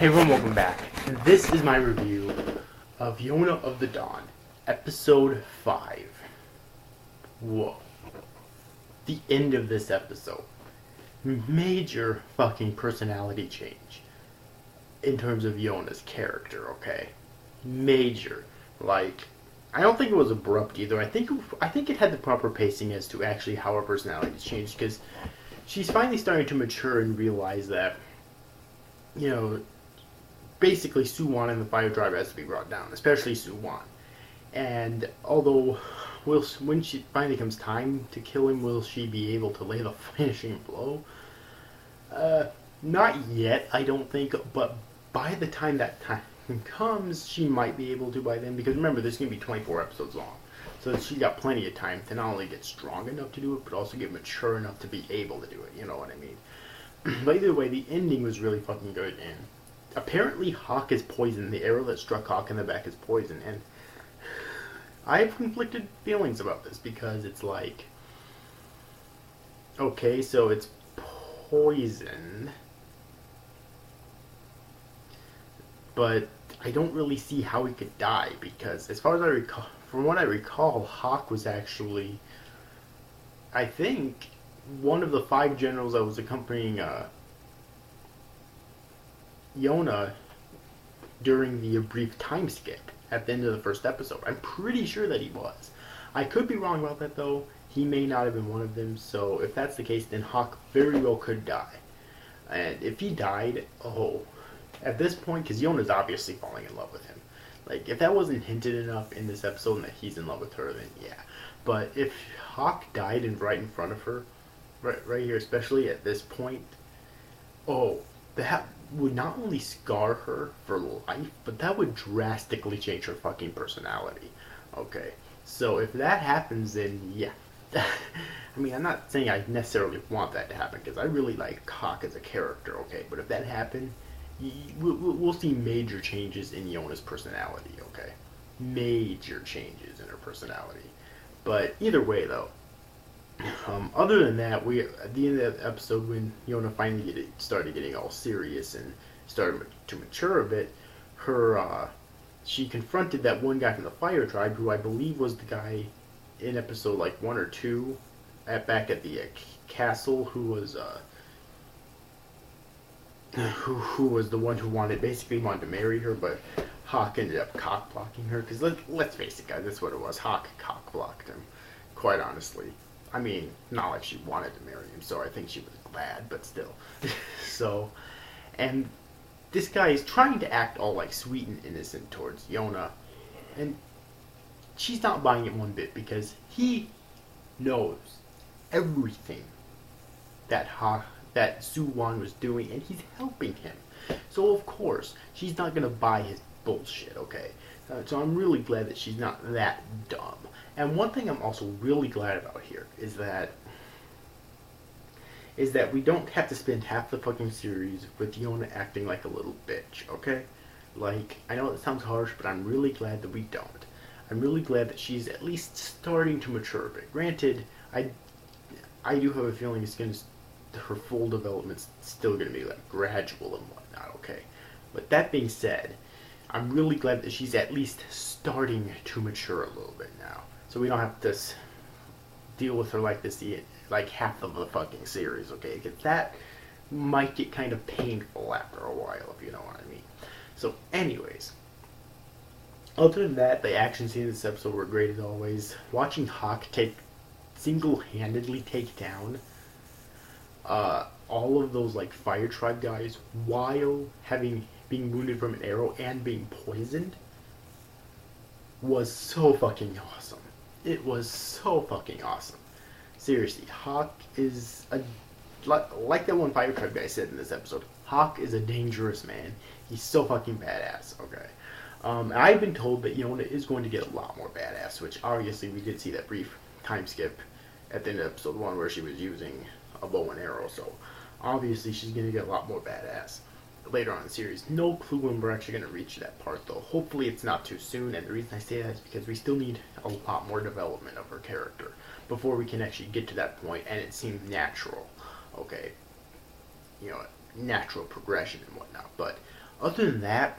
Hey everyone, welcome back. This is my review of Yona of the Dawn, episode 5. Whoa. The end of this episode. Major fucking personality change in terms of Yona's character, okay? Major. Like, I don't think it was abrupt either. I think it had the proper pacing as to actually how her personality changed, because she's finally starting to mature and realize that, basically Suwon and the Fire Tribe has to be brought down, especially Suwon. And although when she finally comes time to kill him, will she be able to lay the finishing blow? Not yet, I don't think, but by the time that time comes, she might be able to by then, because remember, this is going to be 24 episodes long. So she's got plenty of time to not only get strong enough to do it, but also get mature enough to be able to do it, you know what I mean? But either way, the ending was really fucking good, and apparently Hawk is poisoned. The arrow that struck Hawk in the back is poison, and I have conflicted feelings about this, because it's like, okay, so it's poison, but I don't really see how he could die, because as far as I recall, from what I recall, Hawk was actually, I think, one of the 5 generals that was accompanying Yona during the brief time skip at the end of the first episode. I'm pretty sure that he was. I could be wrong about that, though. He may not have been one of them, so if that's the case, then Hawk very well could die. And if he died, at this point, because Yona's obviously falling in love with him. Like, if that wasn't hinted enough in this episode and that he's in love with her, then yeah. But if Hawk died right in front of her, right here, especially at this point, that would not only scar her for life, but that would drastically change her fucking personality. Okay, so if that happens, then yeah. I mean, I'm not saying I necessarily want that to happen, because I really like Hawk as a character, okay? But if that happened, we'll see major changes in Yona's personality, okay? Major changes in her personality. But either way, though, other than that, we at the end of the episode, when Yona finally started getting all serious and started to mature a bit, she confronted that one guy from the Fire Tribe, who I believe was the guy in episode like 1 or 2, back at the castle, who was the one who basically wanted to marry her, but Hawk ended up cock blocking her. Because let's face it, guys, that's what it was. Hawk cock blocked him, quite honestly. I mean, not like she wanted to marry him, so I think she was glad, but still. So, and this guy is trying to act all like sweet and innocent towards Yona, and she's not buying it one bit, because he knows everything that Suwon was doing, and he's helping him. So of course, she's not gonna buy his bullshit, okay? So I'm really glad that she's not that dumb. And one thing I'm also really glad about here is that we don't have to spend half the fucking series with Yona acting like a little bitch, okay? Like, I know it sounds harsh, but I'm really glad that we don't. I'm really glad that she's at least starting to mature a bit. Granted, I do have a feeling her full development's still going to be like gradual and whatnot, okay? But that being said, I'm really glad that she's at least starting to mature a little bit now. So we don't have to deal with her like this like half of the fucking series, okay? Because that might get kind of painful after a while, if you know what I mean. So anyways, other than that, the action scenes in this episode were great as always. Watching Hawk single-handedly take down all of those like Fire Tribe guys while being wounded from an arrow and being poisoned was so fucking awesome. It was so fucking awesome. Seriously, Hawk is like that one Fire Tribe guy said in this episode, Hawk is a dangerous man. He's so fucking badass, okay? I've been told that Yona is going to get a lot more badass, which obviously we did see that brief time skip at the end of episode 1 where she was using a bow and arrow, so obviously she's going to get a lot more badass later on in the series. No clue when we're actually going to reach that part, though. Hopefully it's not too soon, and the reason I say that is because we still need a lot more development of her character before we can actually get to that point and it seems natural, okay? Natural progression and whatnot, but Other than that,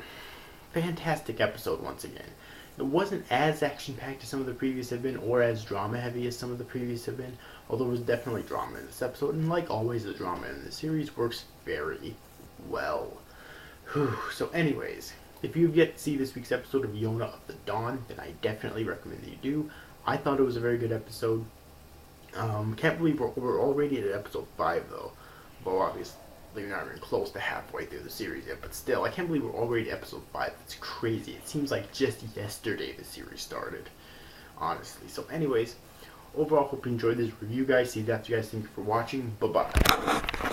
fantastic episode once again. It wasn't as action-packed as some of the previous have been, or as drama-heavy as some of the previous have been, although there was definitely drama in this episode, and like always, the drama in the series works very well. Whew. So anyways, if you've yet to see this week's episode of Yona of the Dawn, then I definitely recommend that you do. I thought it was a very good episode. Can't believe we're already at episode 5 though. Well, obviously we're not even close to halfway through the series yet, but still, I can't believe we're already at episode 5. That's crazy. It seems like just yesterday the series started, honestly. So anyways, overall, hope you enjoyed this review, guys. See you guys. Thank you for watching. Bye-bye.